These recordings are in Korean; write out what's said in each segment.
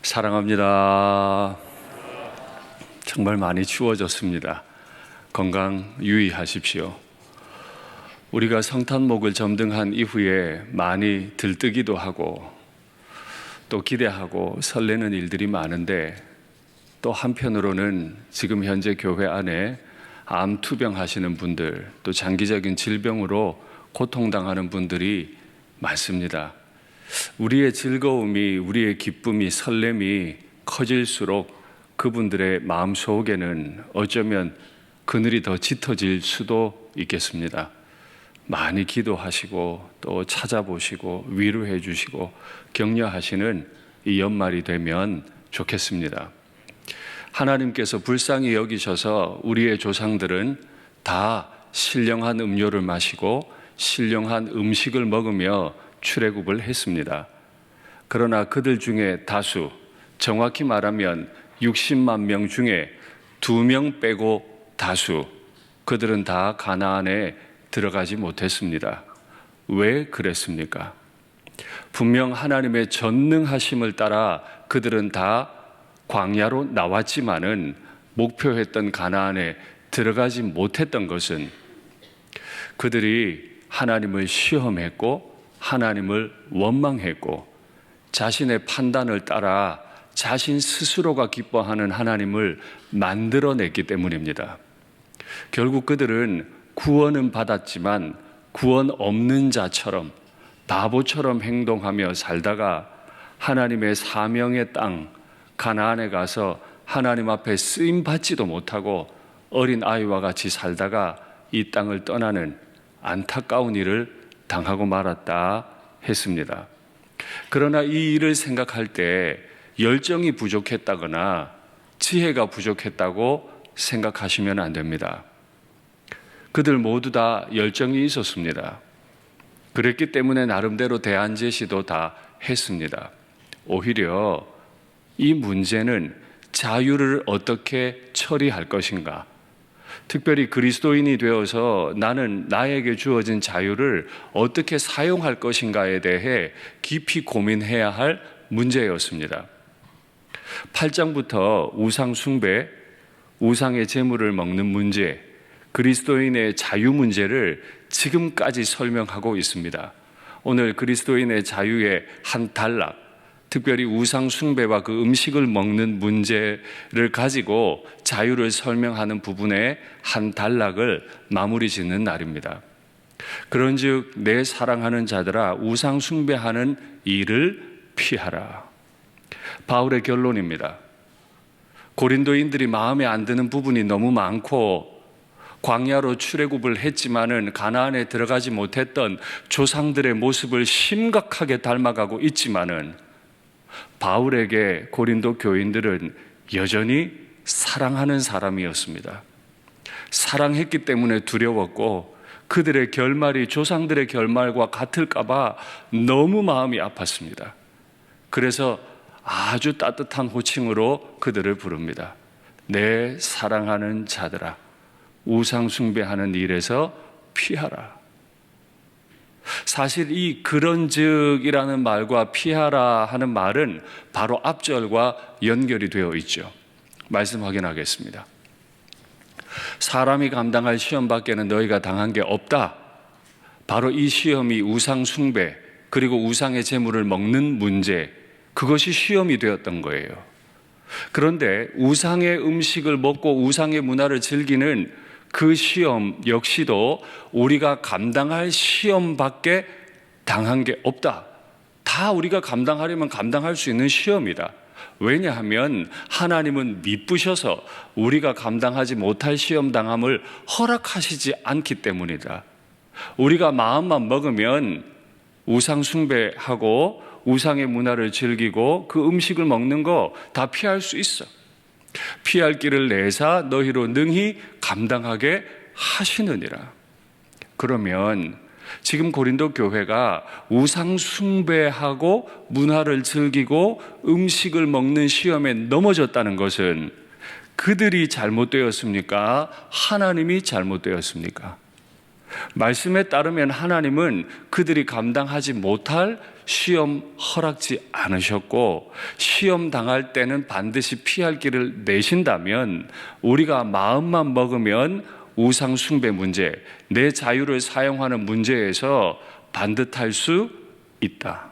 사랑합니다. 정말 많이 추워졌습니다. 건강 유의하십시오. 우리가 성탄목을 점등한 이후에 많이 들뜨기도 하고 또 기대하고 설레는 일들이 많은데, 또 한편으로는 지금 현재 교회 안에 암 투병하시는 분들, 또 장기적인 질병으로 고통당하는 분들이 많습니다. 우리의 즐거움이, 우리의 기쁨이, 설렘이 커질수록 그분들의 마음속에는 어쩌면 그늘이 더 짙어질 수도 있겠습니다. 많이 기도하시고 또 찾아보시고 위로해 주시고 격려하시는 이 연말이 되면 좋겠습니다. 하나님께서 불쌍히 여기셔서 우리의 조상들은 다 신령한 음료를 마시고 신령한 음식을 먹으며 출애굽을 했습니다. 그러나 그들 중에 다수, 정확히 말하면 60만 명 중에 2명 빼고 다수, 그들은 다 가나안에 들어가지 못했습니다. 왜 그랬습니까? 분명 하나님의 전능하심을 따라 그들은 다 광야로 나왔지만은 목표했던 가나안에 들어가지 못했던 것은 그들이 하나님을 시험했고 하나님을 원망했고 자신의 판단을 따라 자신 스스로가 기뻐하는 하나님을 만들어냈기 때문입니다. 결국 그들은 구원은 받았지만 구원 없는 자처럼, 바보처럼 행동하며 살다가 하나님의 사명의 땅 가나안에 가서 하나님 앞에 쓰임 받지도 못하고 어린 아이와 같이 살다가 이 땅을 떠나는 안타까운 일을 당하고 말았다 했습니다. 그러나 이 일을 생각할 때 열정이 부족했다거나 지혜가 부족했다고 생각하시면 안 됩니다. 그들 모두 다 열정이 있었습니다. 그랬기 때문에 나름대로 대안 제시도 다 했습니다. 오히려 이 문제는 자유를 어떻게 처리할 것인가, 특별히 그리스도인이 되어서 나는 나에게 주어진 자유를 어떻게 사용할 것인가에 대해 깊이 고민해야 할 문제였습니다. 8장부터 우상 숭배, 우상의 제물을 먹는 문제, 그리스도인의 자유 문제를 지금까지 설명하고 있습니다. 오늘 그리스도인의 자유의 한 단락, 특별히 우상 숭배와 그 음식을 먹는 문제를 가지고 자유를 설명하는 부분의 한 단락을 마무리 짓는 날입니다. 그런즉 내 사랑하는 자들아, 우상 숭배하는 일을 피하라. 바울의 결론입니다. 고린도인들이 마음에 안 드는 부분이 너무 많고 광야로 출애굽을 했지만은 가나안에 들어가지 못했던 조상들의 모습을 심각하게 닮아가고 있지만은 바울에게 고린도 교인들은 여전히 사랑하는 사람이었습니다. 사랑했기 때문에 두려웠고 그들의 결말이 조상들의 결말과 같을까봐 너무 마음이 아팠습니다. 그래서 아주 따뜻한 호칭으로 그들을 부릅니다. 내 사랑하는 자들아, 우상 숭배하는 일에서 피하라. 사실 이 그런즉이라는 말과 피하라 하는 말은 바로 앞절과 연결이 되어 있죠. 말씀 확인하겠습니다. 사람이 감당할 시험밖에는 너희가 당한 게 없다. 바로 이 시험이 우상 숭배, 그리고 우상의 제물을 먹는 문제, 그것이 시험이 되었던 거예요. 그런데 우상의 음식을 먹고 우상의 문화를 즐기는 그 시험 역시도 우리가 감당할 시험밖에 당한 게 없다. 다 우리가 감당하려면 감당할 수 있는 시험이다. 왜냐하면 하나님은 미쁘셔서 우리가 감당하지 못할 시험 당함을 허락하시지 않기 때문이다. 우리가 마음만 먹으면 우상 숭배하고 우상의 문화를 즐기고 그 음식을 먹는 거 다 피할 수 있어. 피할 길을 내사 너희로 능히 감당하게 하시느니라. 그러면 지금 고린도 교회가 우상 숭배하고 문화를 즐기고 음식을 먹는 시험에 넘어졌다는 것은 그들이 잘못되었습니까? 하나님이 잘못되었습니까? 말씀에 따르면 하나님은 그들이 감당하지 못할 시험 허락지 않으셨고 시험 당할 때는 반드시 피할 길을 내신다면 우리가 마음만 먹으면 우상 숭배 문제, 내 자유를 사용하는 문제에서 반듯할 수 있다.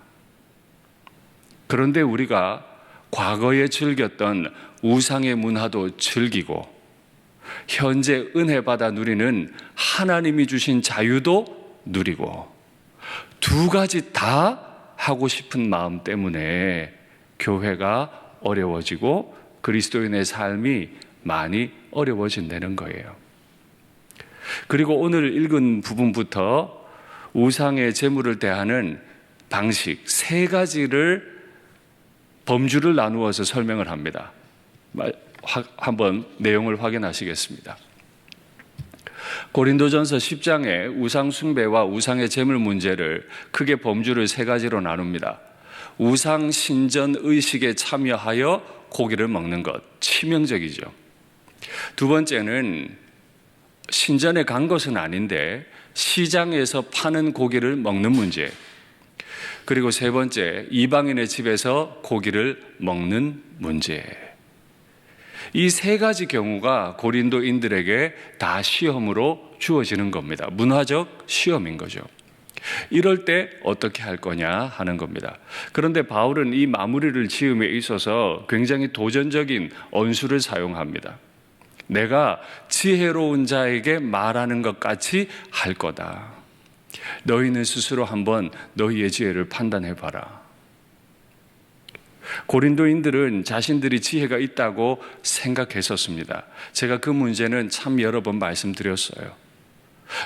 그런데 우리가 과거에 즐겼던 우상의 문화도 즐기고 현재 은혜 받아 누리는 하나님이 주신 자유도 누리고 두 가지 다 하고 싶은 마음 때문에 교회가 어려워지고 그리스도인의 삶이 많이 어려워진다는 거예요. 그리고 오늘 읽은 부분부터 우상의 제물을 대하는 방식 세 가지를 범주를 나누어서 설명을 합니다. 한번 내용을 확인하시겠습니다. 고린도전서 10장에 우상 숭배와 우상의 제물 문제를 크게 범주를 세 가지로 나눕니다. 우상 신전 의식에 참여하여 고기를 먹는 것, 치명적이죠. 두 번째는 신전에 간 것은 아닌데 시장에서 파는 고기를 먹는 문제. 그리고 세 번째, 이방인의 집에서 고기를 먹는 문제. 이 세 가지 경우가 고린도인들에게 다 시험으로 주어지는 겁니다. 문화적 시험인 거죠. 이럴 때 어떻게 할 거냐 하는 겁니다. 그런데 바울은 이 마무리를 지음에 있어서 굉장히 도전적인 언수를 사용합니다. 내가 지혜로운 자에게 말하는 것 같이 할 거다. 너희는 스스로 한번 너희의 지혜를 판단해 봐라. 고린도인들은 자신들이 지혜가 있다고 생각했었습니다. 제가 그 문제는 참 여러 번 말씀드렸어요.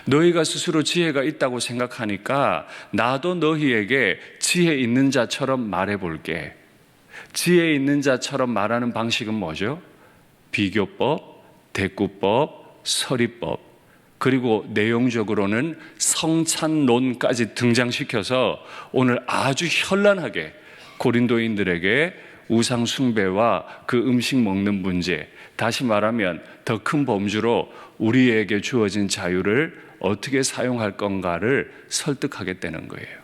너희가 스스로 지혜가 있다고 생각하니까 나도 너희에게 지혜 있는 자처럼 말해 볼게. 지혜 있는 자처럼 말하는 방식은 뭐죠? 비교법, 대꾸법, 서리법, 그리고 내용적으로는 성찬론까지 등장시켜서 오늘 아주 현란하게 고린도인들에게 우상 숭배와 그 음식 먹는 문제, 다시 말하면 더 큰 범주로 우리에게 주어진 자유를 어떻게 사용할 건가를 설득하겠다는 거예요.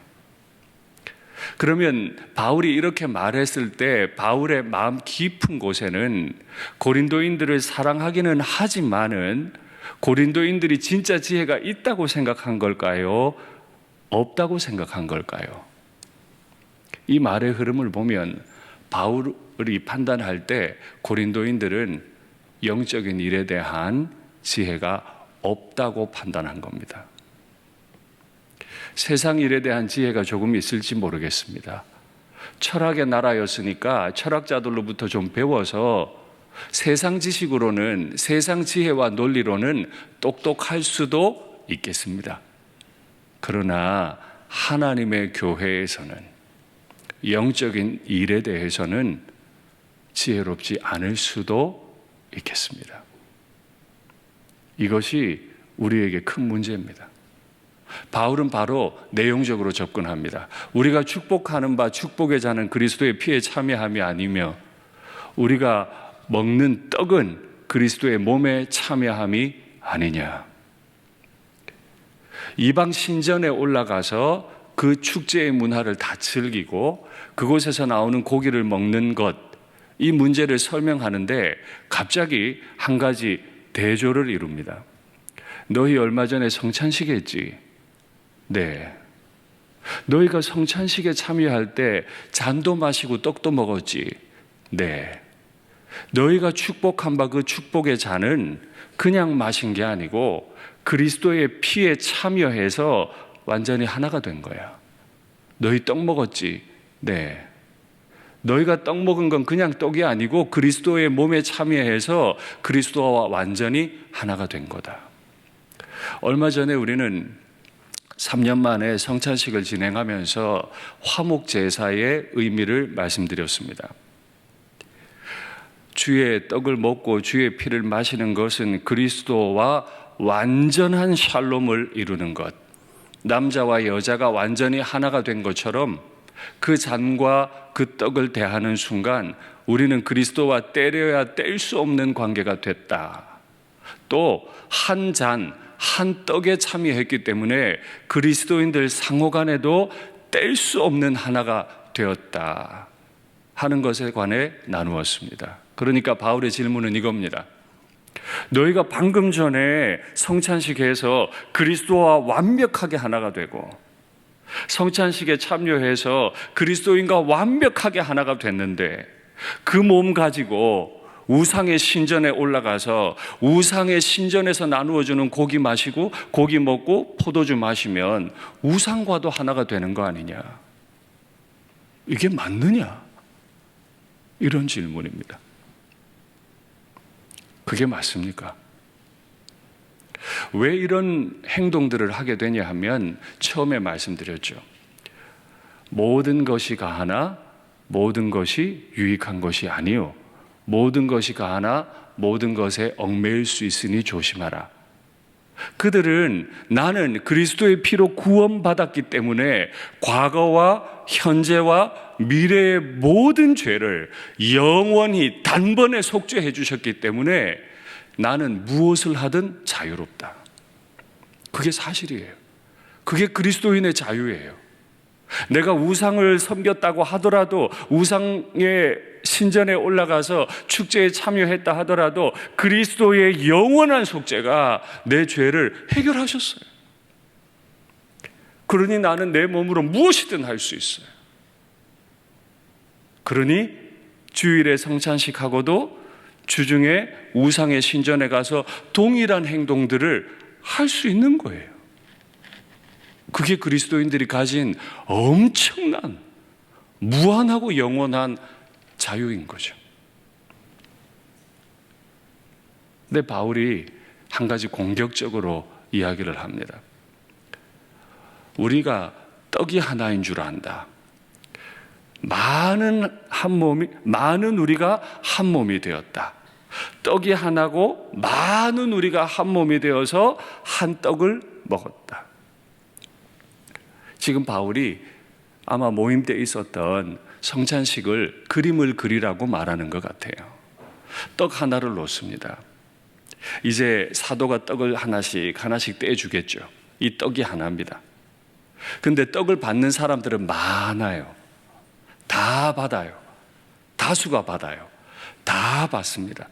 그러면 바울이 이렇게 말했을 때 바울의 마음 깊은 곳에는 고린도인들을 사랑하기는 하지만은 고린도인들이 진짜 지혜가 있다고 생각한 걸까요? 없다고 생각한 걸까요? 이 말의 흐름을 보면 바울이 판단할 때 고린도인들은 영적인 일에 대한 지혜가 없다고 판단한 겁니다. 세상 일에 대한 지혜가 조금 있을지 모르겠습니다. 철학의 나라였으니까 철학자들로부터 좀 배워서 세상 지식으로는, 세상 지혜와 논리로는 똑똑할 수도 있겠습니다. 그러나 하나님의 교회에서는 영적인 일에 대해서는 지혜롭지 않을 수도 있겠습니다. 이것이 우리에게 큰 문제입니다. 바울은 바로 내용적으로 접근합니다. 우리가 축복하는 바 축복의 자는 그리스도의 피에 참여함이 아니며 우리가 먹는 떡은 그리스도의 몸에 참여함이 아니냐. 이방 신전에 올라가서 그 축제의 문화를 다 즐기고 그곳에서 나오는 고기를 먹는 것, 이 문제를 설명하는데 갑자기 한 가지 대조를 이룹니다. 너희 얼마 전에 성찬식 했지? 네. 너희가 성찬식에 참여할 때 잔도 마시고 떡도 먹었지? 네. 너희가 축복한 바 그 축복의 잔은 그냥 마신 게 아니고 그리스도의 피에 참여해서 완전히 하나가 된 거야. 너희 떡 먹었지? 네. 너희가 떡 먹은 건 그냥 떡이 아니고 그리스도의 몸에 참여해서 그리스도와 완전히 하나가 된 거다. 얼마 전에 우리는 3년 만에 성찬식을 진행하면서 화목 제사의 의미를 말씀드렸습니다. 주의 떡을 먹고 주의 피를 마시는 것은 그리스도와 완전한 샬롬을 이루는 것, 남자와 여자가 완전히 하나가 된 것처럼 그 잔과 그 떡을 대하는 순간 우리는 그리스도와 떼려야 뗄 수 없는 관계가 됐다. 또 한 잔, 한 떡에 참여했기 때문에 그리스도인들 상호 간에도 뗄 수 없는 하나가 되었다 하는 것에 관해 나누었습니다. 그러니까 바울의 질문은 이겁니다. 너희가 방금 전에 성찬식에서 그리스도와 완벽하게 하나가 되고 성찬식에 참여해서 그리스도인과 완벽하게 하나가 됐는데 그 몸 가지고 우상의 신전에 올라가서 우상의 신전에서 나누어주는 고기 마시고 고기 먹고 포도주 마시면 우상과도 하나가 되는 거 아니냐? 이게 맞느냐? 이런 질문입니다. 그게 맞습니까? 왜 이런 행동들을 하게 되냐 하면 처음에 말씀드렸죠. 모든 것이 가하나 모든 것이 유익한 것이 아니요 모든 것이 가하나 모든 것에 얽매일 수 있으니 조심하라. 그들은 나는 그리스도의 피로 구원받았기 때문에 과거와 현재와 미래의 모든 죄를 영원히 단번에 속죄해 주셨기 때문에 나는 무엇을 하든 자유롭다. 그게 사실이에요. 그게 그리스도인의 자유예요. 내가 우상을 섬겼다고 하더라도 우상의 신전에 올라가서 축제에 참여했다 하더라도 그리스도의 영원한 속죄가 내 죄를 해결하셨어요. 그러니 나는 내 몸으로 무엇이든 할 수 있어요. 그러니 주일에 성찬식하고도 주중에 우상의 신전에 가서 동일한 행동들을 할 수 있는 거예요. 그게 그리스도인들이 가진 엄청난 무한하고 영원한 자유인 거죠. 근데 바울이 한 가지 공격적으로 이야기를 합니다. 우리가 떡이 하나인 줄 안다. 많은 우리가 한 몸이 되었다. 떡이 하나고 많은 우리가 한 몸이 되어서 한 떡을 먹었다. 지금 바울이 아마 모임 때 있었던 성찬식을 그림을 그리라고 말하는 것 같아요. 떡 하나를 놓습니다. 이제 사도가 떡을 하나씩 떼주겠죠. 이 떡이 하나입니다. 근데 떡을 받는 사람들은 많아요. 다 받아요. 다수가 받아요. 다 받습니다.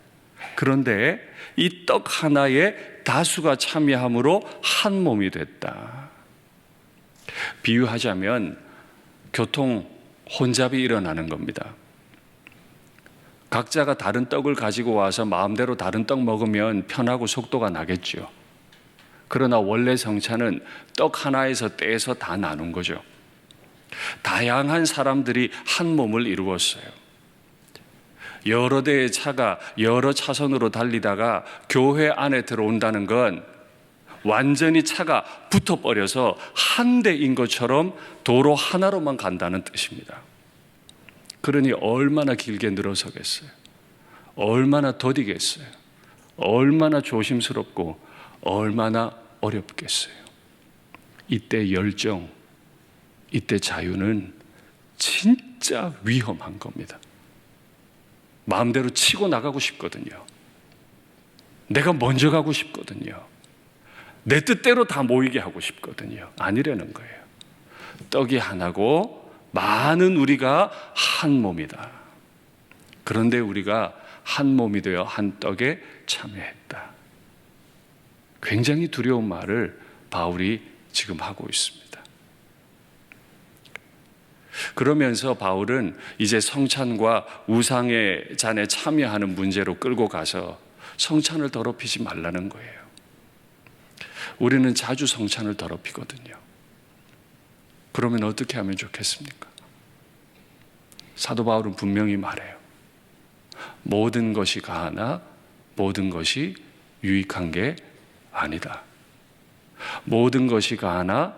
그런데 이 떡 하나에 다수가 참여함으로 한 몸이 됐다. 비유하자면 교통 혼잡이 일어나는 겁니다. 각자가 다른 떡을 가지고 와서 마음대로 다른 떡 먹으면 편하고 속도가 나겠죠. 그러나 원래 성찬은 떡 하나에서 떼서 다 나눈 거죠. 다양한 사람들이 한 몸을 이루었어요. 여러 대의 차가 여러 차선으로 달리다가 교회 안에 들어온다는 건 완전히 차가 붙어버려서 한 대인 것처럼 도로 하나로만 간다는 뜻입니다. 그러니 얼마나 길게 늘어서겠어요? 얼마나 더디겠어요? 얼마나 조심스럽고 얼마나 어렵겠어요? 이때 열정, 이때 자유는 진짜 위험한 겁니다. 마음대로 치고 나가고 싶거든요. 내가 먼저 가고 싶거든요. 내 뜻대로 다 모이게 하고 싶거든요. 아니라는 거예요. 떡이 하나고 많은 우리가 한 몸이다. 그런데 우리가 한 몸이 되어 한 떡에 참여했다. 굉장히 두려운 말을 바울이 지금 하고 있습니다. 그러면서 바울은 이제 성찬과 우상의 잔에 참여하는 문제로 끌고 가서 성찬을 더럽히지 말라는 거예요. 우리는 자주 성찬을 더럽히거든요. 그러면 어떻게 하면 좋겠습니까? 사도 바울은 분명히 말해요. 모든 것이 가하나 모든 것이 유익한 게 아니다. 모든 것이 가하나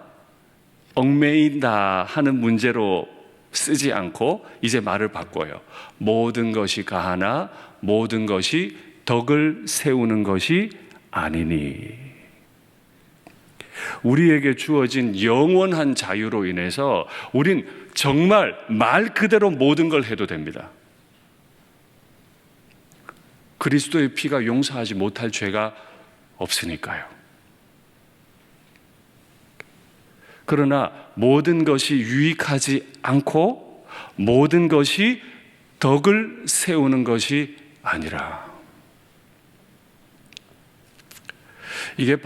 얽매인다 하는 문제로 쓰지 않고 이제 말을 바꿔요. 모든 것이 가하나 모든 것이 덕을 세우는 것이 아니니. 우리에게 주어진 영원한 자유로 인해서 우린 정말 말 그대로 모든 걸 해도 됩니다. 그리스도의 피가 용서하지 못할 죄가 없으니까요. 그러나 모든 것이 유익하지 않고 모든 것이 덕을 세우는 것이 아니라. 이게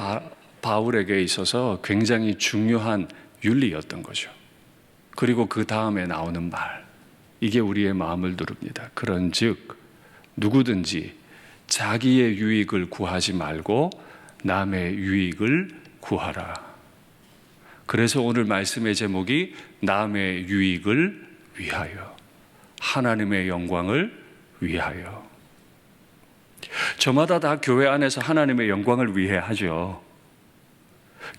바울에게 있어서 굉장히 중요한 윤리였던 거죠. 그리고 그 다음에 나오는 말, 이게 우리의 마음을 누릅니다. 그런즉 누구든지 자기의 유익을 구하지 말고 남의 유익을 구하라. 그래서 오늘 말씀의 제목이 남의 유익을 위하여, 하나님의 영광을 위하여. 저마다 다 교회 안에서 하나님의 영광을 위해 하죠.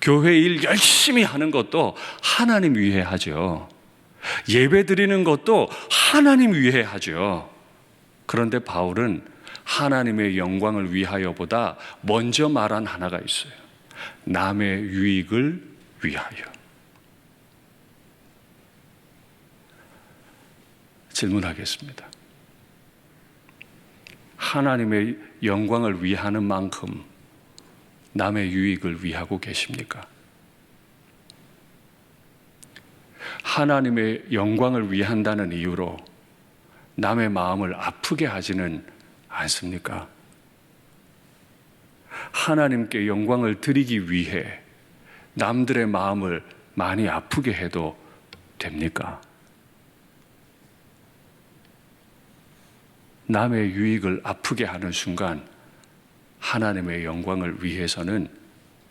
교회 일 열심히 하는 것도 하나님 위해 하죠. 예배 드리는 것도 하나님 위해 하죠. 그런데 바울은 하나님의 영광을 위하여보다 먼저 말한 하나가 있어요. 남의 유익을 위하여. 질문하겠습니다. 하나님의 영광을 위하는 만큼 남의 유익을 위하고 계십니까? 하나님의 영광을 위한다는 이유로 남의 마음을 아프게 하지는 않습니까? 하나님께 영광을 드리기 위해 남들의 마음을 많이 아프게 해도 됩니까? 남의 유익을 아프게 하는 순간 하나님의 영광을 위해서는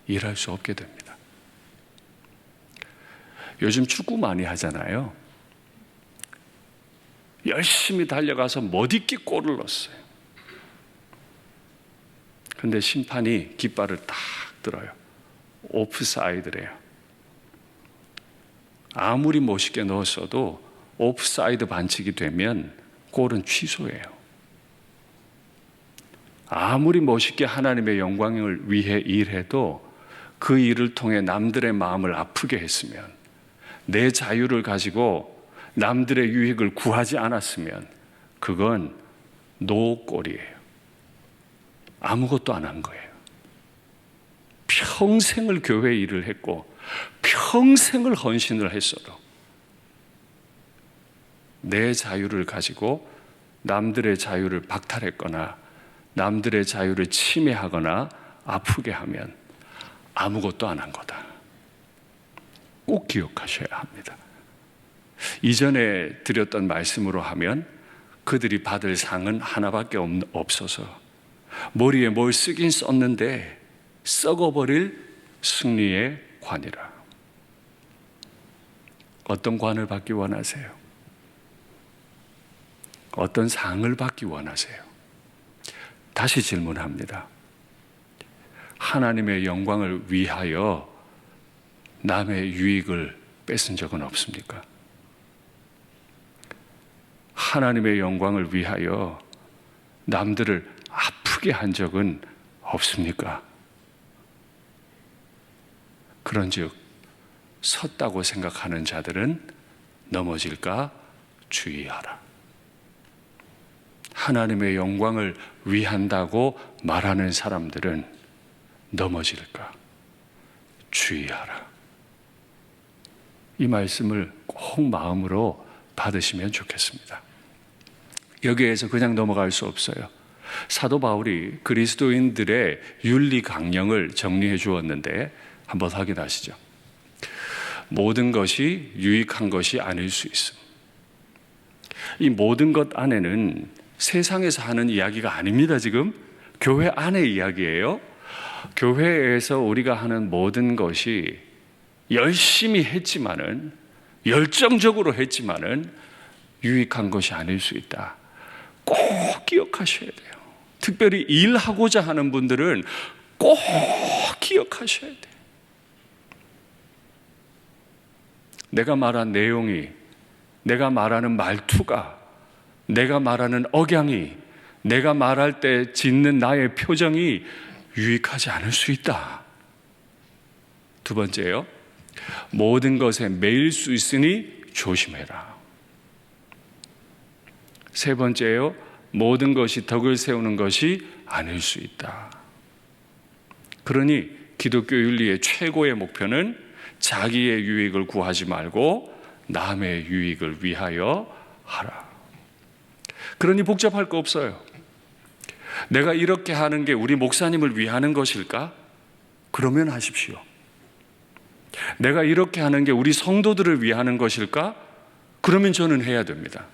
일할 수 없게 됩니다. 요즘 축구 많이 하잖아요. 열심히 달려가서 멋있게 골을 넣었어요. 근데 심판이 깃발을 딱 들어요. 오프사이드래요. 아무리 멋있게 넣었어도 오프사이드 반칙이 되면 골은 취소예요. 아무리 멋있게 하나님의 영광을 위해 일해도 그 일을 통해 남들의 마음을 아프게 했으면, 내 자유를 가지고 남들의 유익을 구하지 않았으면 그건 노골이에요. 아무것도 안 한 거예요. 평생을 교회 일을 했고 평생을 헌신을 했어도 내 자유를 가지고 남들의 자유를 박탈했거나 남들의 자유를 침해하거나 아프게 하면 아무것도 안 한 거다. 꼭 기억하셔야 합니다. 이전에 드렸던 말씀으로 하면 그들이 받을 상은 하나밖에 없어서 머리에 뭘 쓰긴 썼는데 썩어버릴 승리의 관이라. 어떤 관을 받기 원하세요? 어떤 상을 받기 원하세요? 다시 질문합니다. 하나님의 영광을 위하여 남의 유익을 뺏은 적은 없습니까? 하나님의 영광을 위하여 남들을 아프게 한 적은 없습니까? 그런즉 섰다고 생각하는 자들은 넘어질까 주의하라. 하나님의 영광을 위한다고 말하는 사람들은 넘어질까 주의하라. 이 말씀을 꼭 마음으로 받으시면 좋겠습니다. 여기에서 그냥 넘어갈 수 없어요. 사도 바울이 그리스도인들의 윤리 강령을 정리해 주었는데 한번 확인하시죠. 모든 것이 유익한 것이 아닐 수 있습니다. 이 모든 것 안에는 세상에서 하는 이야기가 아닙니다. 지금 교회 안의 이야기예요. 교회에서 우리가 하는 모든 것이 열심히 했지만은, 열정적으로 했지만은 유익한 것이 아닐 수 있다. 꼭 기억하셔야 돼요. 특별히 일하고자 하는 분들은 꼭 기억하셔야 돼요. 내가 말한 내용이, 내가 말하는 말투가, 내가 말하는 억양이, 내가 말할 때 짓는 나의 표정이 유익하지 않을 수 있다. 두 번째요, 모든 것에 매일 수 있으니 조심해라. 세 번째요, 모든 것이 덕을 세우는 것이 아닐 수 있다. 그러니 기독교 윤리의 최고의 목표는 자기의 유익을 구하지 말고 남의 유익을 위하여 하라. 그러니 복잡할 거 없어요. 내가 이렇게 하는 게 우리 목사님을 위하는 것일까? 그러면 하십시오. 내가 이렇게 하는 게 우리 성도들을 위하는 것일까? 그러면 저는 해야 됩니다.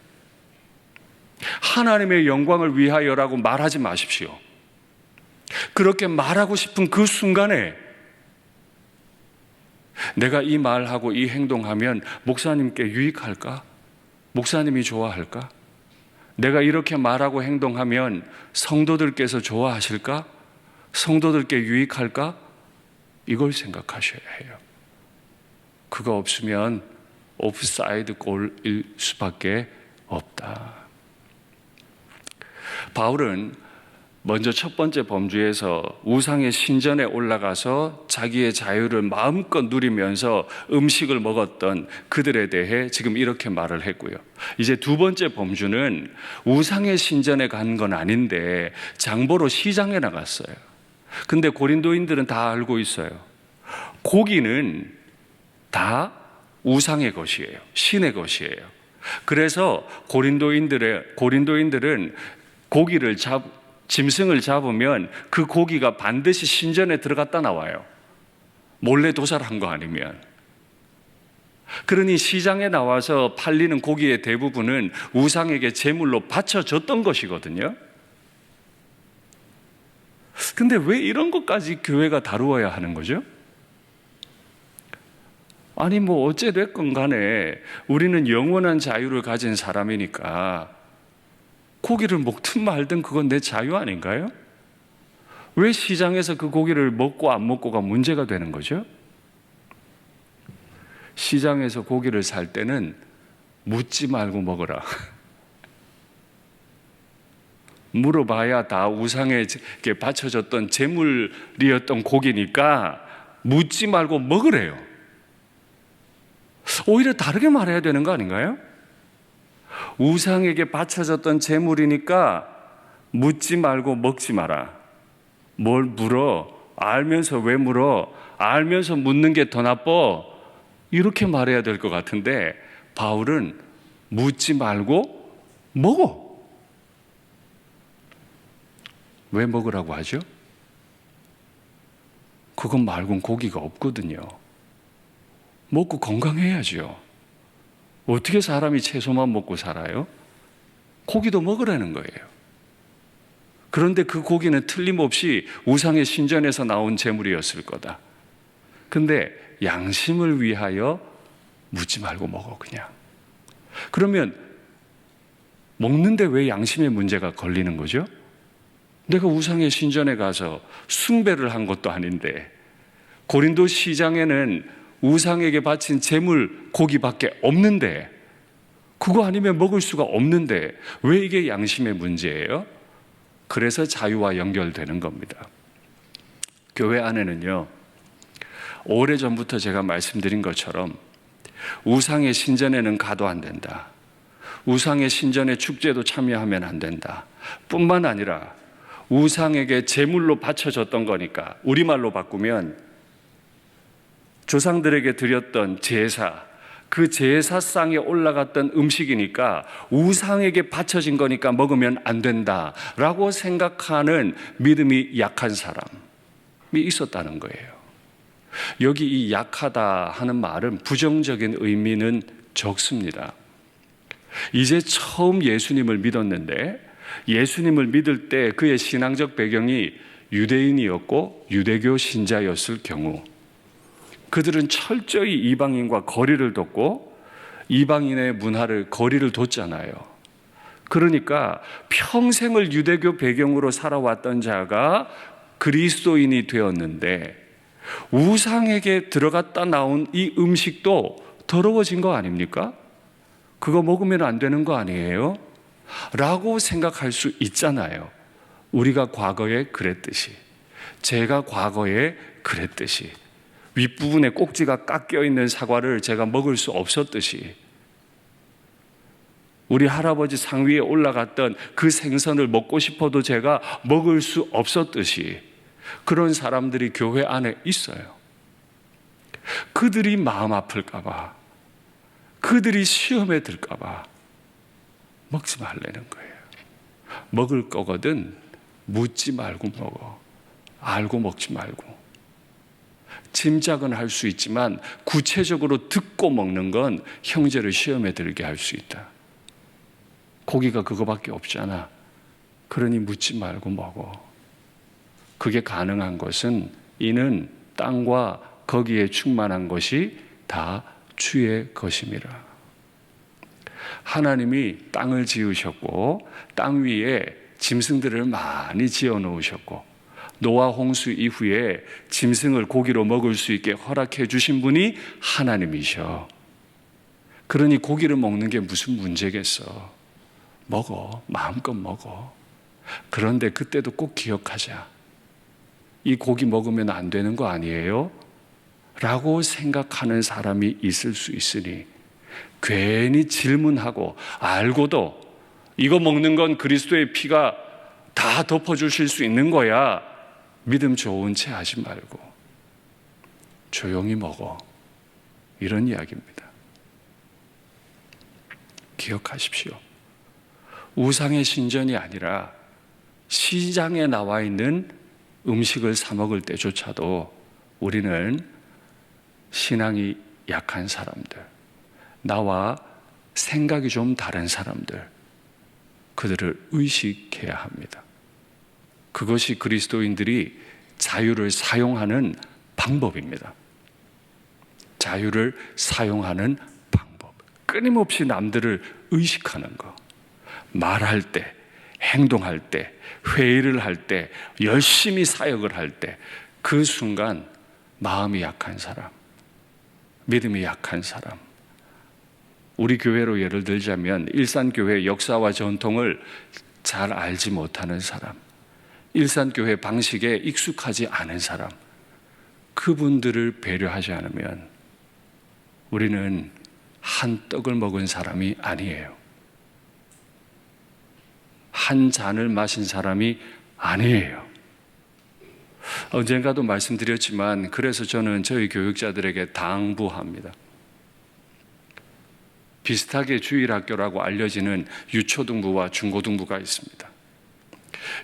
하나님의 영광을 위하여라고 말하지 마십시오. 그렇게 말하고 싶은 그 순간에 내가 이 말하고 이 행동하면 목사님께 유익할까? 목사님이 좋아할까? 내가 이렇게 말하고 행동하면 성도들께서 좋아하실까? 성도들께 유익할까? 이걸 생각하셔야 해요. 그거 없으면 오프사이드 골일 수밖에 없다. 바울은 먼저 첫 번째 범주에서 우상의 신전에 올라가서 자기의 자유를 마음껏 누리면서 음식을 먹었던 그들에 대해 지금 이렇게 말을 했고요. 이제 두 번째 범주는 우상의 신전에 간 건 아닌데 장보러 시장에 나갔어요. 근데 고린도인들은 다 알고 있어요. 고기는 다 우상의 것이에요. 신의 것이에요. 그래서 고린도인들은 짐승을 잡으면 그 고기가 반드시 신전에 들어갔다 나와요. 몰래 도살한 거 아니면. 그러니 시장에 나와서 팔리는 고기의 대부분은 우상에게 제물로 바쳐졌던 것이거든요. 근데 왜 이런 것까지 교회가 다루어야 하는 거죠? 아니 어찌됐건 간에 우리는 영원한 자유를 가진 사람이니까 고기를 먹든 말든 그건 내 자유 아닌가요? 왜 시장에서 그 고기를 먹고 안 먹고가 문제가 되는 거죠? 시장에서 고기를 살 때는 묻지 말고 먹어라. 물어봐야 다 우상에게 바쳐졌던 제물이었던 고기니까 묻지 말고 먹으래요. 오히려 다르게 말해야 되는 거 아닌가요? 우상에게 바쳐졌던 제물이니까 묻지 말고 먹지 마라. 뭘 물어? 알면서 왜 물어? 알면서 묻는 게 더 나빠? 이렇게 말해야 될 것 같은데 바울은 묻지 말고 먹어. 왜 먹으라고 하죠? 그것 말고는 고기가 없거든요. 먹고 건강해야죠. 어떻게 사람이 채소만 먹고 살아요? 고기도 먹으라는 거예요. 그런데 그 고기는 틀림없이 우상의 신전에서 나온 제물이었을 거다. 근데 양심을 위하여 묻지 말고 먹어 그냥. 그러면 먹는데 왜 양심의 문제가 걸리는 거죠? 내가 우상의 신전에 가서 숭배를 한 것도 아닌데 고린도 시장에는 우상에게 바친 제물 고기밖에 없는데 그거 아니면 먹을 수가 없는데 왜 이게 양심의 문제예요? 그래서 자유와 연결되는 겁니다. 교회 안에는요, 오래전부터 제가 말씀드린 것처럼 우상의 신전에는 가도 안 된다. 우상의 신전의 축제도 참여하면 안 된다. 뿐만 아니라 우상에게 제물로 바쳐졌던 거니까 우리말로 바꾸면 조상들에게 드렸던 제사, 그 제사상에 올라갔던 음식이니까 우상에게 바쳐진 거니까 먹으면 안 된다라고 생각하는 믿음이 약한 사람이 있었다는 거예요. 여기 이 약하다 하는 말은 부정적인 의미는 적습니다. 이제 처음 예수님을 믿었는데 예수님을 믿을 때 그의 신앙적 배경이 유대인이었고 유대교 신자였을 경우 그들은 철저히 이방인과 거리를 뒀고 이방인의 문화를 거리를 뒀잖아요. 그러니까 평생을 유대교 배경으로 살아왔던 자가 그리스도인이 되었는데 우상에게 들어갔다 나온 이 음식도 더러워진 거 아닙니까? 그거 먹으면 안 되는 거 아니에요? 라고 생각할 수 있잖아요. 우리가 과거에 그랬듯이, 제가 과거에 그랬듯이, 윗부분에 꼭지가 깎여 있는 사과를 제가 먹을 수 없었듯이, 우리 할아버지 상 위에 올라갔던 그 생선을 먹고 싶어도 제가 먹을 수 없었듯이 그런 사람들이 교회 안에 있어요. 그들이 마음 아플까 봐, 그들이 시험에 들까 봐 먹지 말라는 거예요. 먹을 거거든 묻지 말고 먹어. 알고 먹지 말고. 짐작은 할 수 있지만 구체적으로 듣고 먹는 건 형제를 시험에 들게 할 수 있다. 고기가 그거밖에 없잖아. 그러니 묻지 말고 먹어. 그게 가능한 것은 이는 땅과 거기에 충만한 것이 다 주의 것임이라. 하나님이 땅을 지으셨고 땅 위에 짐승들을 많이 지어 놓으셨고 노아 홍수 이후에 짐승을 고기로 먹을 수 있게 허락해 주신 분이 하나님이셔. 그러니 고기를 먹는 게 무슨 문제겠어. 먹어. 마음껏 먹어. 그런데 그때도 꼭 기억하자. 이 고기 먹으면 안 되는 거 아니에요? 라고 생각하는 사람이 있을 수 있으니 괜히 질문하고 알고도 이거 먹는 건 그리스도의 피가 다 덮어주실 수 있는 거야. 믿음 좋은 채 하지 말고 조용히 먹어. 이런 이야기입니다. 기억하십시오. 우상의 신전이 아니라 시장에 나와 있는 음식을 사 먹을 때조차도 우리는 신앙이 약한 사람들, 나와 생각이 좀 다른 사람들, 그들을 의식해야 합니다. 그것이 그리스도인들이 자유를 사용하는 방법입니다. 자유를 사용하는 방법. 끊임없이 남들을 의식하는 것. 말할 때, 행동할 때, 회의를 할 때, 열심히 사역을 할 때, 그 순간 마음이 약한 사람, 믿음이 약한 사람, 우리 교회로 예를 들자면 일산교회 역사와 전통을 잘 알지 못하는 사람, 일산교회 방식에 익숙하지 않은 사람, 그분들을 배려하지 않으면 우리는 한 떡을 먹은 사람이 아니에요. 한 잔을 마신 사람이 아니에요. 언젠가도 말씀드렸지만 그래서 저는 저희 교육자들에게 당부합니다. 비슷하게 주일학교라고 알려지는 유초등부와 중고등부가 있습니다.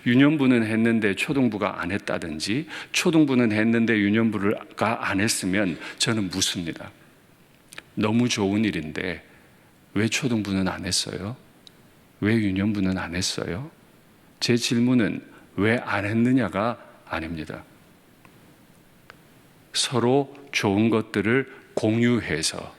유년부는 했는데 초등부가 안 했다든지 초등부는 했는데 유년부가 안 했으면 저는 묻습니다. 너무 좋은 일인데 왜 초등부는 안 했어요? 왜 유년부는 안 했어요? 제 질문은 왜 안 했느냐가 아닙니다. 서로 좋은 것들을 공유해서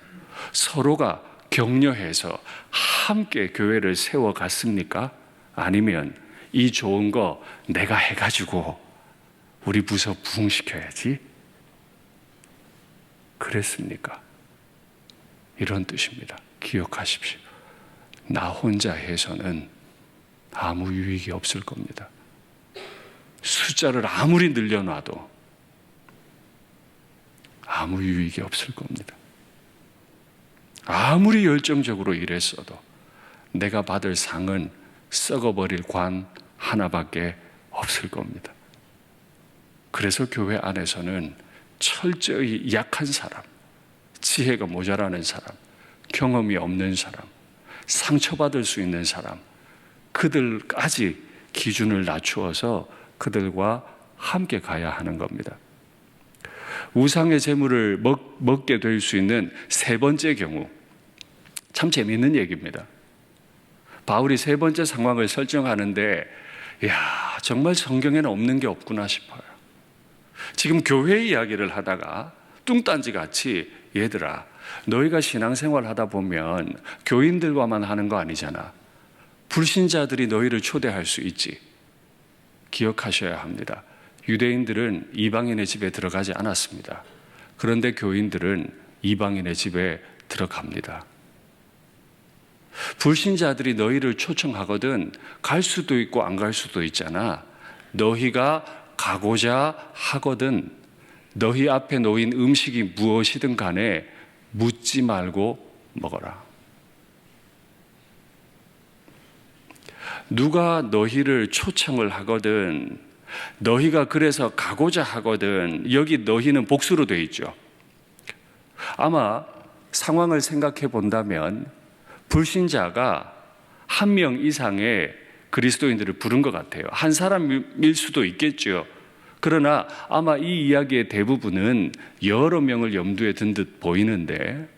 서로가 격려해서 함께 교회를 세워갔습니까? 아니면 이 좋은 거 내가 해가지고 우리 부서 부흥시켜야지? 그랬습니까? 이런 뜻입니다. 기억하십시오. 나 혼자 해서는 아무 유익이 없을 겁니다. 숫자를 아무리 늘려놔도 아무 유익이 없을 겁니다. 아무리 열정적으로 일했어도 내가 받을 상은 썩어버릴 관 하나밖에 없을 겁니다. 그래서 교회 안에서는 철저히 약한 사람, 지혜가 모자라는 사람, 경험이 없는 사람, 상처받을 수 있는 사람, 그들까지 기준을 낮추어서 그들과 함께 가야 하는 겁니다. 우상의 재물을 먹게 될 수 있는 세 번째 경우, 참 재미있는 얘기입니다. 바울이 세 번째 상황을 설정하는데 이야, 정말 성경에는 없는 게 없구나 싶어요. 지금 교회 이야기를 하다가 뚱딴지 같이 얘들아, 너희가 신앙생활 하다 보면 교인들과만 하는 거 아니잖아. 불신자들이 너희를 초대할 수 있지. 기억하셔야 합니다. 유대인들은 이방인의 집에 들어가지 않았습니다. 그런데 교인들은 이방인의 집에 들어갑니다. 불신자들이 너희를 초청하거든 갈 수도 있고 안 갈 수도 있잖아. 너희가 가고자 하거든 너희 앞에 놓인 음식이 무엇이든 간에 묻지 말고 먹어라. 누가 너희를 초청을 하거든 너희가 그래서 가고자 하거든, 여기 너희는 복수로 돼 있죠. 아마 상황을 생각해 본다면 불신자가 한 명 이상의 그리스도인들을 부른 것 같아요. 한 사람일 수도 있겠죠. 그러나 아마 이 이야기의 대부분은 여러 명을 염두에 둔 듯 보이는데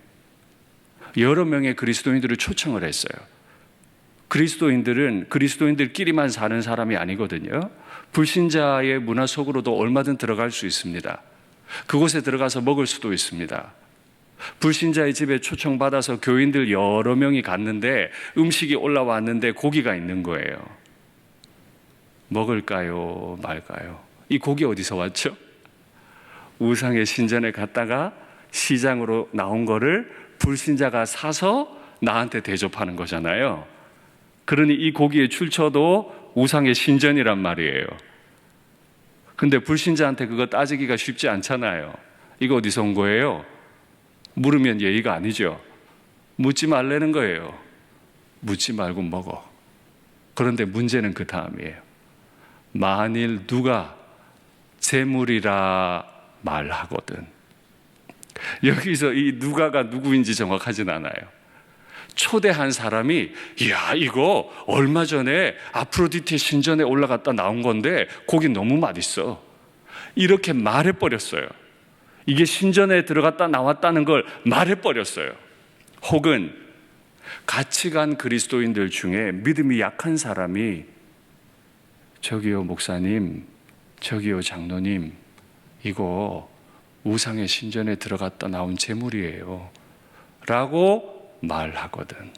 여러 명의 그리스도인들을 초청을 했어요. 그리스도인들은 그리스도인들끼리만 사는 사람이 아니거든요. 불신자의 문화 속으로도 얼마든 들어갈 수 있습니다. 그곳에 들어가서 먹을 수도 있습니다. 불신자의 집에 초청받아서 교인들 여러 명이 갔는데 음식이 올라왔는데 고기가 있는 거예요. 먹을까요? 말까요? 이 고기 어디서 왔죠? 우상의 신전에 갔다가 시장으로 나온 거를 불신자가 사서 나한테 대접하는 거잖아요. 그러니 이 고기의 출처도 우상의 신전이란 말이에요. 근데 불신자한테 그거 따지기가 쉽지 않잖아요. 이거 어디서 온 거예요? 물으면 예의가 아니죠. 묻지 말라는 거예요. 묻지 말고 먹어. 그런데 문제는 그 다음이에요. 만일 누가 재물이라 말하거든. 여기서 이 누가가 누구인지 정확하진 않아요. 초대한 사람이 야 이거 얼마 전에 아프로디테 신전에 올라갔다 나온 건데 고기 너무 맛있어. 이렇게 말해버렸어요. 이게 신전에 들어갔다 나왔다는 걸 말해버렸어요. 혹은 같이 간 그리스도인들 중에 믿음이 약한 사람이 저기요 목사님, 저기요 장로님, 이거 우상의 신전에 들어갔다 나온 재물이에요 라고 말하거든.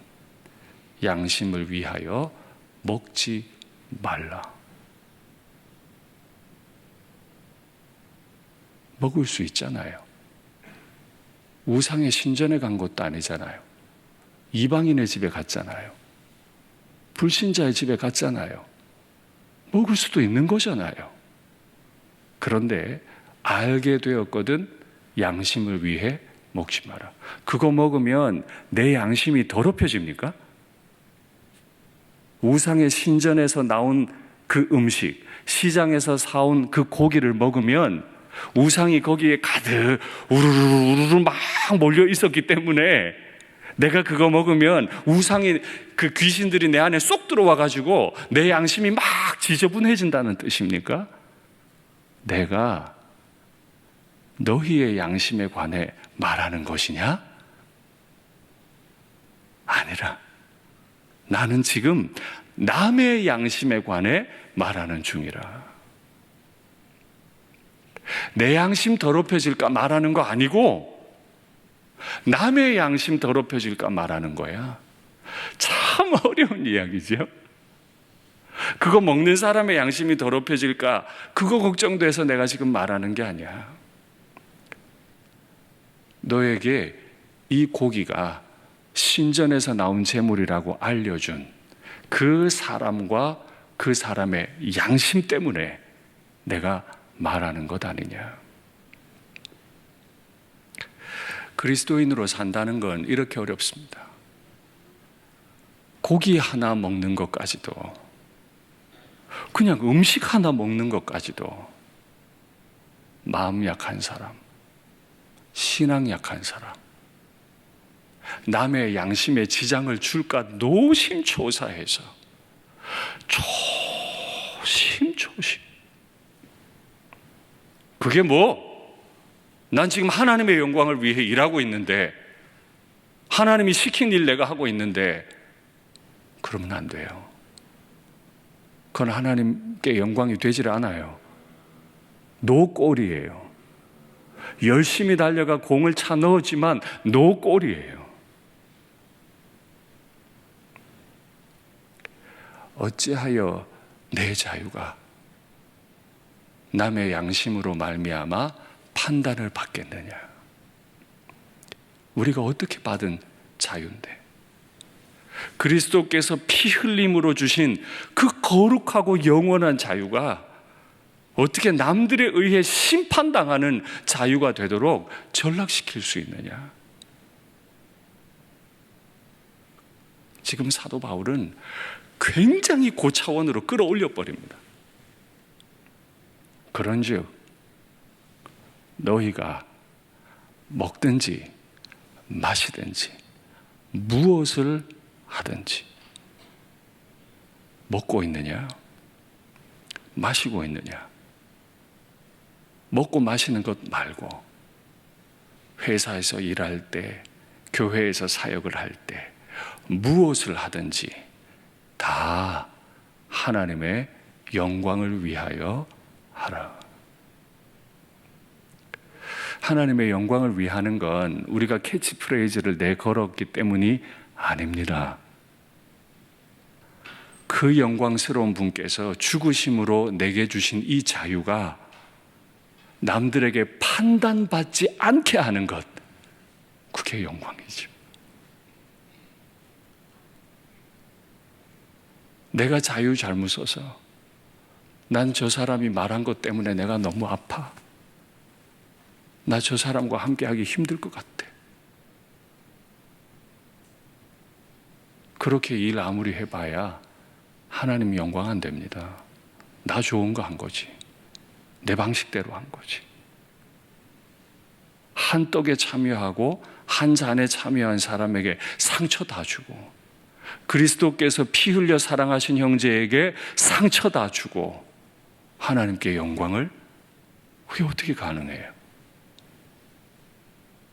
양심을 위하여 먹지 말라. 먹을 수 있잖아요. 우상의 신전에 간 것도 아니잖아요. 이방인의 집에 갔잖아요. 불신자의 집에 갔잖아요. 먹을 수도 있는 거잖아요. 그런데 알게 되었거든. 양심을 위해 먹지 마라. 그거 먹으면 내 양심이 더럽혀집니까? 우상의 신전에서 나온 그 음식, 시장에서 사온 그 고기를 먹으면 우상이 거기에 가득 우르르 막 몰려 있었기 때문에 내가 그거 먹으면 우상이 그 귀신들이 내 안에 쏙 들어와 가지고 내 양심이 막 지저분해진다는 뜻입니까? 내가 너희의 양심에 관해 말하는 것이냐? 아니라 나는 지금 남의 양심에 관해 말하는 중이라. 내 양심 더럽혀질까 말하는 거 아니고 남의 양심 더럽혀질까 말하는 거야. 참 어려운 이야기죠. 그거 먹는 사람의 양심이 더럽혀질까 그거 걱정돼서 내가 지금 말하는 게 아니야. 너에게 이 고기가 신전에서 나온 재물이라고 알려준 그 사람과 그 사람의 양심 때문에 내가 말하는 것 아니냐. 그리스도인으로 산다는 건 이렇게 어렵습니다. 고기 하나 먹는 것까지도, 그냥 음식 하나 먹는 것까지도 마음 약한 사람, 신앙 약한 사람, 남의 양심에 지장을 줄까 노심초사해서 조심조심. 그게 난 지금 하나님의 영광을 위해 일하고 있는데, 하나님이 시킨 일 내가 하고 있는데, 그러면 안 돼요. 그건 하나님께 영광이 되질 않아요. 노골이에요. 열심히 달려가 공을 차 넣었지만 노골이에요. 어찌하여 내 자유가 남의 양심으로 말미암아 판단을 받겠느냐. 우리가 어떻게 받은 자유인데, 그리스도께서 피 흘림으로 주신 그 거룩하고 영원한 자유가 어떻게 남들에 의해 심판당하는 자유가 되도록 전락시킬 수 있느냐. 지금 사도 바울은 굉장히 고차원으로 끌어올려 버립니다. 그런즉 너희가 먹든지 마시든지 무엇을 하든지 먹고 있느냐? 마시고 있느냐? 먹고 마시는 것 말고 회사에서 일할 때, 교회에서 사역을 할 때 무엇을 하든지 다 하나님의 영광을 위하여 하라. 하나님의 영광을 위하는 건 우리가 캐치프레이즈를 내걸었기 때문이 아닙니다. 그 영광스러운 분께서 죽으심으로 내게 주신 이 자유가 남들에게 판단받지 않게 하는 것, 그게 영광이죠. 내가 자유 잘못 써서 난 저 사람이 말한 것 때문에 내가 너무 아파. 나 저 사람과 함께하기 힘들 것 같아. 그렇게 일 아무리 해봐야 하나님 영광 안 됩니다. 나 좋은 거 한 거지. 내 방식대로 한 거지. 한 떡에 참여하고 한 잔에 참여한 사람에게 상처 다 주고, 그리스도께서 피 흘려 사랑하신 형제에게 상처 다 주고, 하나님께 영광을 그게 어떻게 가능해요?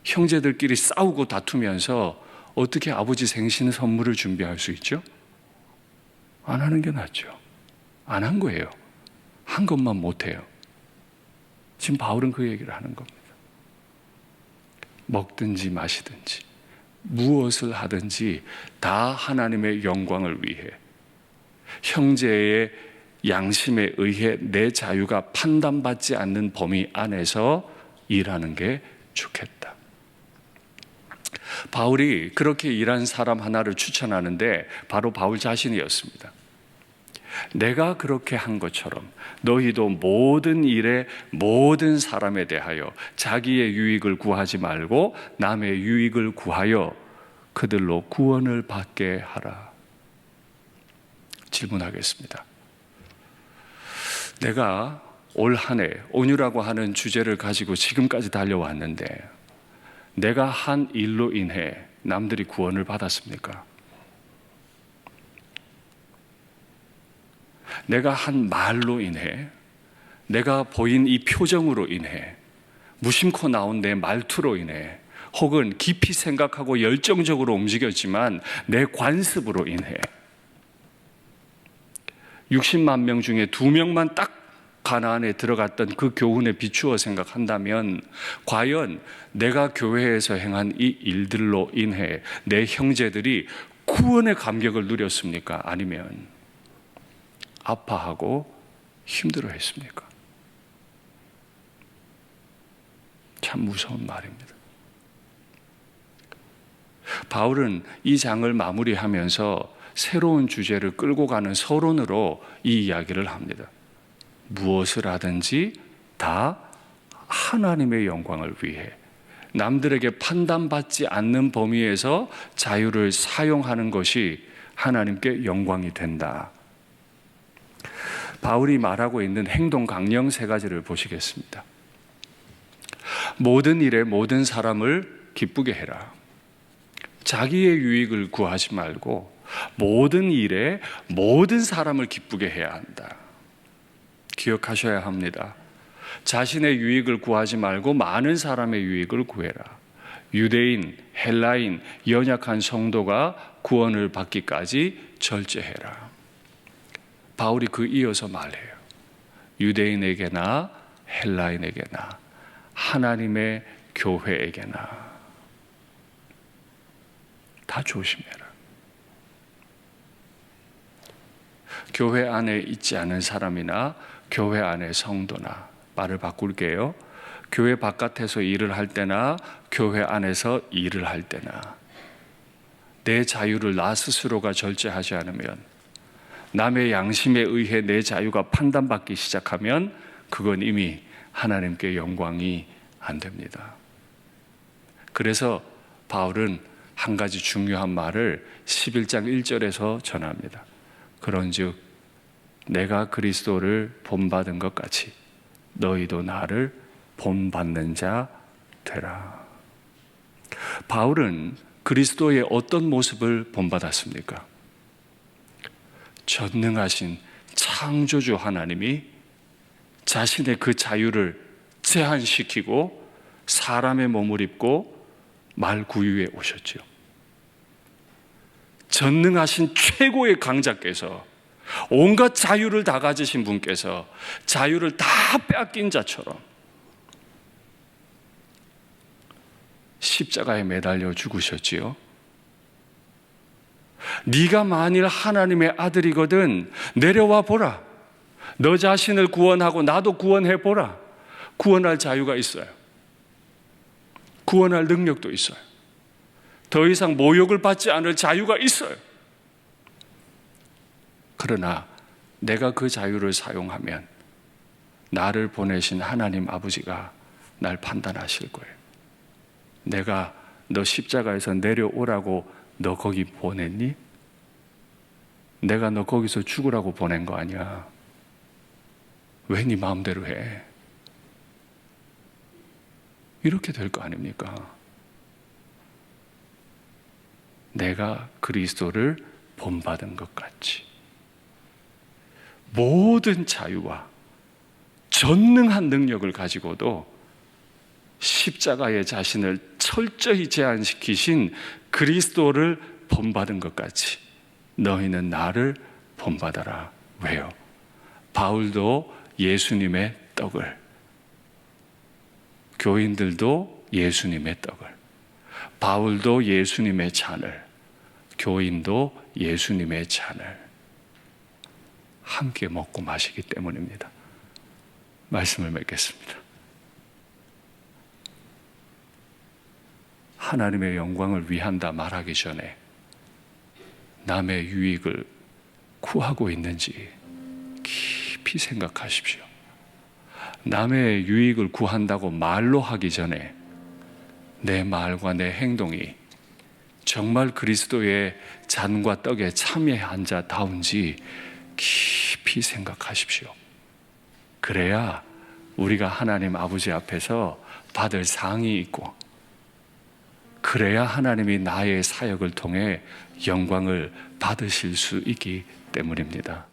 형제들끼리 싸우고 다투면서 어떻게 아버지 생신 선물을 준비할 수 있죠? 안 하는 게 낫죠. 안 한 거예요. 한 것만 못해요. 지금 바울은 그 얘기를 하는 겁니다. 먹든지 마시든지 무엇을 하든지 다 하나님의 영광을 위해, 형제의 양심에 의해 내 자유가 판단받지 않는 범위 안에서 일하는 게 좋겠다. 바울이 그렇게 일한 사람 하나를 추천하는데 바로 바울 자신이었습니다. 내가 그렇게 한 것처럼 너희도 모든 일에 모든 사람에 대하여 자기의 유익을 구하지 말고 남의 유익을 구하여 그들로 구원을 받게 하라. 질문하겠습니다. 내가 올 한 해 온유라고 하는 주제를 가지고 지금까지 달려왔는데 내가 한 일로 인해 남들이 구원을 받았습니까? 내가 한 말로 인해, 내가 보인 이 표정으로 인해, 무심코 나온 내 말투로 인해, 혹은 깊이 생각하고 열정적으로 움직였지만 내 관습으로 인해 60만 명 중에 2명만 딱 가나안에 들어갔던 그 교훈에 비추어 생각한다면 과연 내가 교회에서 행한 이 일들로 인해 내 형제들이 구원의 감격을 누렸습니까? 아니면 아파하고 힘들어했습니까? 참 무서운 말입니다. 바울은 이 장을 마무리하면서 새로운 주제를 끌고 가는 서론으로 이 이야기를 합니다. 무엇을 하든지 다 하나님의 영광을 위해 남들에게 판단받지 않는 범위에서 자유를 사용하는 것이 하나님께 영광이 된다. 바울이 말하고 있는 행동 강령 3가지를 보시겠습니다. 모든 일에 모든 사람을 기쁘게 해라. 자기의 유익을 구하지 말고 모든 일에 모든 사람을 기쁘게 해야 한다. 기억하셔야 합니다. 자신의 유익을 구하지 말고 많은 사람의 유익을 구해라. 유대인, 헬라인, 연약한 성도가 구원을 받기까지 절제해라. 바울이 그 이어서 말해요. 유대인에게나 헬라인에게나 하나님의 교회에게나 다 조심해라. 교회 안에 있지 않은 사람이나 교회 안의 성도나, 말을 바꿀게요. 교회 바깥에서 일을 할 때나 교회 안에서 일을 할 때나 내 자유를 나 스스로가 절제하지 않으면, 남의 양심에 의해 내 자유가 판단받기 시작하면 그건 이미 하나님께 영광이 안 됩니다. 그래서 바울은 한 가지 중요한 말을 11장 1절에서 전합니다. 그런즉 내가 그리스도를 본받은 것 같이 너희도 나를 본받는 자 되라. 바울은 그리스도의 어떤 모습을 본받았습니까? 전능하신 창조주 하나님이 자신의 그 자유를 제한시키고 사람의 몸을 입고 말구유에 오셨죠. 전능하신 최고의 강자께서, 온갖 자유를 다 가지신 분께서 자유를 다 빼앗긴 자처럼 십자가에 매달려 죽으셨지요. 네가 만일 하나님의 아들이거든 내려와 보라. 너 자신을 구원하고 나도 구원해 보라. 구원할 자유가 있어요. 구원할 능력도 있어요. 더 이상 모욕을 받지 않을 자유가 있어요. 그러나 내가 그 자유를 사용하면 나를 보내신 하나님 아버지가 날 판단하실 거예요. 내가 너 십자가에서 내려오라고 너 거기 보냈니? 내가 너 거기서 죽으라고 보낸 거 아니야. 왜 네 마음대로 해? 이렇게 될 거 아닙니까? 내가 그리스도를 본받은 것 같이 모든 자유와 전능한 능력을 가지고도 십자가에 자신을 철저히 제한시키신 그리스도를 본받은 것 같이 너희는 나를 본받아라. 왜요? 바울도 예수님의 떡을, 교인들도 예수님의 떡을, 바울도 예수님의 잔을, 교인도 예수님의 잔을 함께 먹고 마시기 때문입니다. 말씀을 맺겠습니다. 하나님의 영광을 위한다 말하기 전에 남의 유익을 구하고 있는지 깊이 생각하십시오. 남의 유익을 구한다고 말로 하기 전에 내 말과 내 행동이 정말 그리스도의 잔과 떡에 참여한 자다운지 깊이 생각하십시오. 그래야 우리가 하나님 아버지 앞에서 받을 상이 있고, 그래야 하나님이 나의 사역을 통해 영광을 받으실 수 있기 때문입니다.